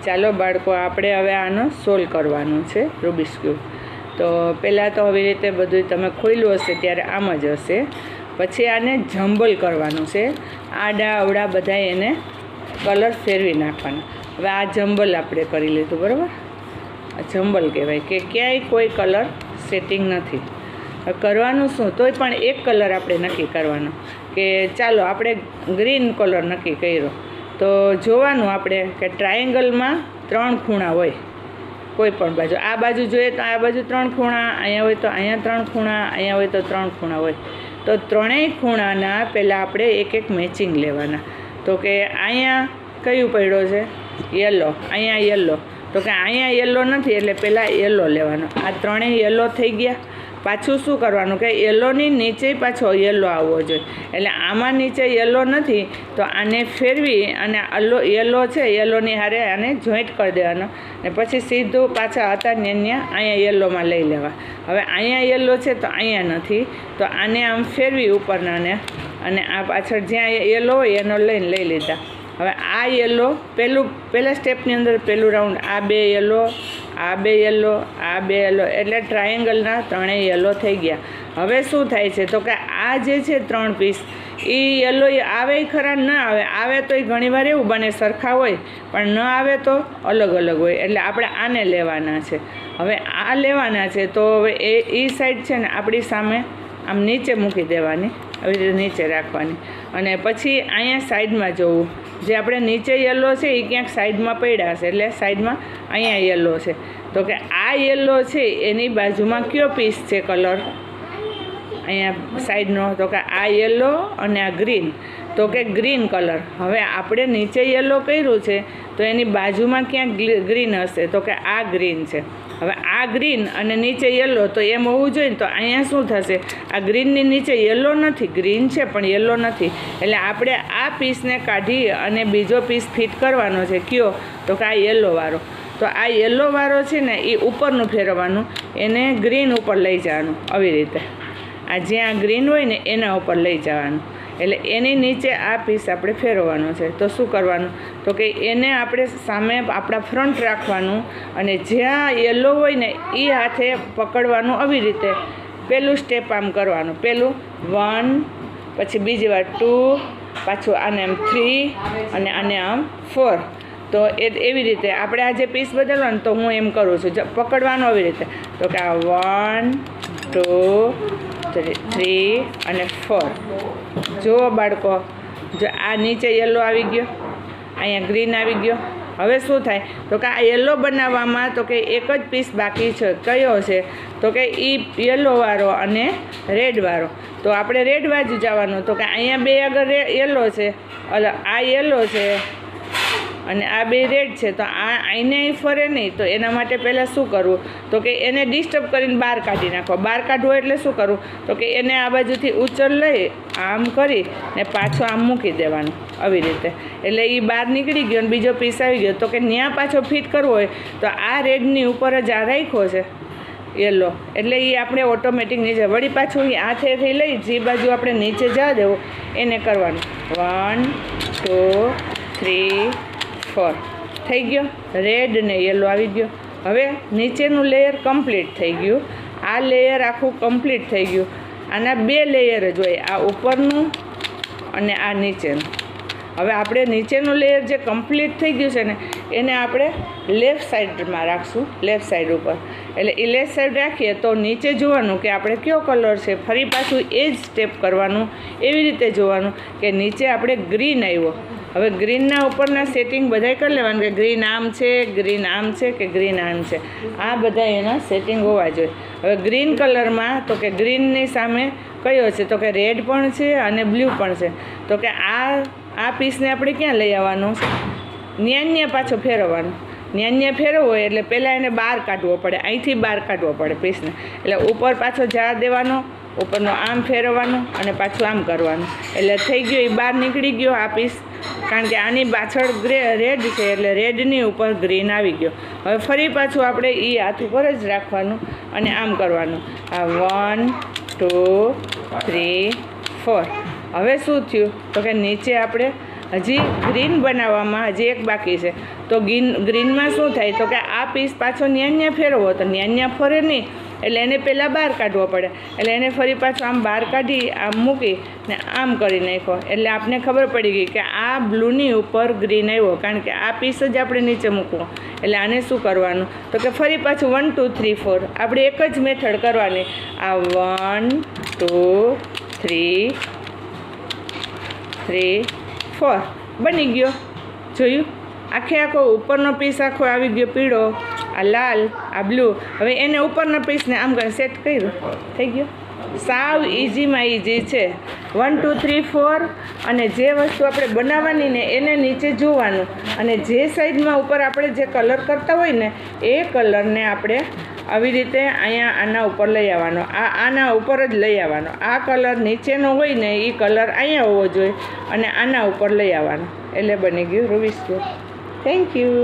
ચાલો બાળકો, આપણે હવે આનો સોલ્વ કરવાનું છે રૂબિક્સ ક્યુબ. તો પહેલાં તો આવી રીતે બધું તમે ખોલ્યું હશે ત્યારે આમ જ હશે. પછી આને જમ્બલ કરવાનું છે. આડા અવડા બધા એને કલર ફેરવી નાખવાના. હવે આ જમ્બલ આપણે કરી લીધું, બરાબર. આ જમ્બલ કહેવાય કે ક્યાંય કોઈ કલર સેટિંગ નથી. કરવાનું શું, તોય પણ એક કલર આપણે નક્કી કરવાનો કે ચાલો આપણે ગ્રીન કલર નક્કી કર્યો. તો જોવાનું આપણે કે ટ્રાયેંગલમાં 3 ખૂણા હોય કોઈ પણ બાજુ. આ બાજુ જોઈએ તો આ બાજુ 3 ખૂણા, અહીંયા હોય તો અહીંયા 3 ખૂણા, અહીંયા હોય તો 3 ખૂણા હોય. તો ત્રણેય ખૂણાના પહેલાં આપણે એક એક મેચિંગ લેવાના. તો કે અહીંયા કયું પડ્યો છે? યલો. અહીંયા યલો. તો કે અહીંયા યલો નથી એટલે પહેલાં યલો લેવાનો. આ ત્રણેય યલો થઈ ગયા. પાછું શું કરવાનું કે યલોની નીચે પાછો યલો આવવો જોઈએ. એટલે આમાં નીચે યલો નથી તો આને ફેરવી અને યલો છે યલોની હારે આને જોઈન્ટ કરી દેવાનો. ને પછી સીધું પાછા હતા અહીંયા યલોમાં લઈ લેવા. હવે અહીંયા યલો છે તો અહીંયા નથી તો આને આમ ફેરવી ઉપરનાને અને આ પાછળ જ્યાં યલો હોય એનો લઈને લઈ લીધા. હવે આ યલો પહેલા સ્ટેપની અંદર પહેલું રાઉન્ડ આ 2 યલો, આ 2 યલો, આ 2 યલો, એટલે ટ્રાયેંગલના 3 યલો થઈ ગયા. હવે શું થાય છે તો કે આ જે છે 3 પીસ એ યલો આવે ખરા ન આવે તો એ ઘણીવાર એવું બને સરખા હોય પણ ન આવે તો અલગ અલગ હોય. એટલે આપણે આને લેવાના છે. હવે આ લેવાના છે તો હવે એ સાઈડ છે ને આપણી સામે આમ નીચે મૂકી દેવાની, આવી રીતે નીચે રાખવાની. અને પછી અહીંયા સાઈડમાં જોવું, જે આપણે નીચે યલો છે એ ક્યાંક સાઈડમાં પડ્યા છે એટલે સાઈડમાં અહીંયા યલો છે. તો કે આ યલો છે એની બાજુમાં કયો પીસ છે કલર અહીંયા સાઈડનો? તો કે આ યલો અને આ ગ્રીન. તો કે ગ્રીન કલર. હવે આપણે નીચે યલો કર્યું છે તો એની બાજુમાં ક્યાંક ગ્રીન હશે. તો કે આ ગ્રીન છે. હવે આ ગ્રીન અને નીચે યલો તો એમ હોવું જોઈએ ને. તો અહીંયા શું થશે? આ ગ્રીનની નીચે યલો નથી, ગ્રીન છે પણ યલો નથી. એટલે આપણે આ પીસને કાઢી અને બીજો પીસ ફિટ કરવાનો છે. કયો? તો કે આ યલોવાળો. તો આ યલોવાળો છે ને એ ઉપરનું ફેરવવાનું, એને ગ્રીન ઉપર લઈ જવાનું. આવી રીતે આ જ્યાં ગ્રીન હોય ને એના ઉપર લઈ જવાનું. એટલે એની નીચે આ પીસ આપણે ફેરવવાનો છે. તો શું કરવાનું? તો કે એને આપણે સામે આપણા ફ્રન્ટ રાખવાનું અને જ્યાં યલો હોય ને એ હાથે પકડવાનું. આવી રીતે પહેલું સ્ટેપ આમ કરવાનું. પહેલું 1, પછી બીજી વાર 2, પાછું આને આમ 3 અને આને આમ 4. તો એવી રીતે આપણે આ જે પીસ બદલવાનું તો હું એમ કરું છું, પકડવાનું આવી રીતે. તો કે આ 1, 2, 3 અને 4. જુઓ બાળકો, જો આ નીચે યલો આવી ગયો, અહીંયા ગ્રીન આવી ગયો. હવે શું થાય તો કે આ યલો બનાવવામાં તો કે એક જ પીસ બાકી છે. કયો છે? તો કે એ યલોવાળો અને રેડવાળો. તો આપણે રેડ બાજુ જવાનું. તો કે અહીંયા 2 આગળ યલો છે, આ યલો છે અને આ 2 રેડ છે. તો આ આઈને ફરે નહીં. તો એના માટે પહેલાં શું કરવું? તો કે એને ડિસ્ટર્બ કરીને બહાર કાઢી નાખો. બહાર કાઢવો એટલે શું કરવું? તો કે એને આ બાજુથી ઉચલ લઈ આમ કરી ને પાછો આમ મૂકી દેવાનું. આવી રીતે એટલે એ બહાર નીકળી ગયો અને બીજો પીસ આવી ગયો. તો કે ત્યાં પાછો ફિટ કરવો હોય તો આ રેડની ઉપર જ આ રાખ્યો છે યલો, એટલે એ આપણે ઓટોમેટિક નીચે વળી પાછું હાથેથી લઈ જે બાજુ આપણે નીચે જવા દેવું એને કરવાનું. 1, 2, 3, 4 થઈ ગયો. રેડ ને યલો આવી ગયો. હવે નીચેનું લેયર કમ્પ્લીટ થઈ ગયું. આ લેયર આખું કમ્પ્લીટ થઈ ગયું. આના 2 લેયર જ હોય, આ ઉપરનું અને આ નીચેનું. હવે આપણે નીચેનું લેયર જે કમ્પ્લીટ થઈ ગયું છે ને એને આપણે લેફ્ટ સાઈડમાં રાખશું, લેફ્ટ સાઈડ ઉપર. એટલે એ લેફ્ટ સાઈડ રાખીએ તો નીચે જોવાનું કે આપણે કયો કલર છે. ફરી પાછું એ જ સ્ટેપ કરવાનું. એવી રીતે જોવાનું કે નીચે આપણે ગ્રીન આવ્યો. હવે ગ્રીનના ઉપરના સેટિંગ બધાય કરી લેવાનું કે ગ્રીન આમ છે, ગ્રીન આમ છે કે ગ્રીન આમ છે. આ બધા એના સેટિંગ હોવા જોઈએ. હવે ગ્રીન કલરમાં તો કે ગ્રીનની સામે કયો છે? તો કે રેડ પણ છે અને બ્લુ પણ છે. તો કે આ પીસને આપણે ક્યાં લઈ આવવાનું? ન્યા પાછો ફેરવવાનું. ન્યા ફેરવવો હોય એટલે પહેલાં એને બહાર કાઢવો પડે, અહીંથી બહાર કાઢવો પડે પીસને. એટલે ઉપર પાછો જા દેવાનો, ઉપરનો આમ ફેરવવાનું અને પાછું આમ કરવાનું. એટલે થઈ ગયો, એ બહાર નીકળી ગયો આ પીસ. કારણ કે આની પાછળ રેડ છે એટલે રેડની ઉપર ગ્રીન આવી ગયો. હવે ફરી પાછું આપણે એ હાથ ઉપર જ રાખવાનું અને આમ કરવાનું. આ 1, 2, 3, 4. હવે શું થયું તો કે નીચે આપણે હજી ગ્રીન બનાવવામાં હજી એક બાકી છે. તો ગ્રીનમાં શું થાય તો કે આ પીસ પાછો ન્યા ફેરવો તો ન્યા ફરે નહીં, એટલે એને પહેલાં બહાર કાઢવો પડે. એટલે એને ફરી પાછું આમ બહાર કાઢી આમ મૂકી ને આમ કરી નાખ્યો. એટલે આપને ખબર પડી ગઈ કે આ બ્લૂની ઉપર ગ્રીન આવ્યો, કારણ કે આ પીસ જ આપણે નીચે મૂકવો. એટલે આને શું કરવાનું તો કે ફરી પાછું 1 2 3 4 આપણે એક જ મેથડ કરવાની. આ 1 2 3 4 બની ગયો. જોયું, આખો ઉપરનો પીસ આખો આવી ગયો પીળો, આ લાલ, આ બ્લુ. હવે એને ઉપરના પીસને આમ કરી સેટ કર્યું, થઈ ગયો. સાવ ઇઝીમાં ઇઝી છે. 1 2 3 4 અને જે વસ્તુ આપણે બનાવવાની ને એને નીચે જોવાનું, અને જે સાઈડમાં ઉપર આપણે જે કલર કરતા હોય ને એ કલરને આપણે આવી રીતે અહીંયા આના ઉપર લઈ આવવાનો. આના ઉપર જ લઈ આવવાનો. આ કલર નીચેનો હોય ને એ કલર અહીંયા હોવો જોઈએ અને આના ઉપર લઈ આવવાનો. એટલે બની ગયું રૂબિક્સ ક્યુબ. Thank you.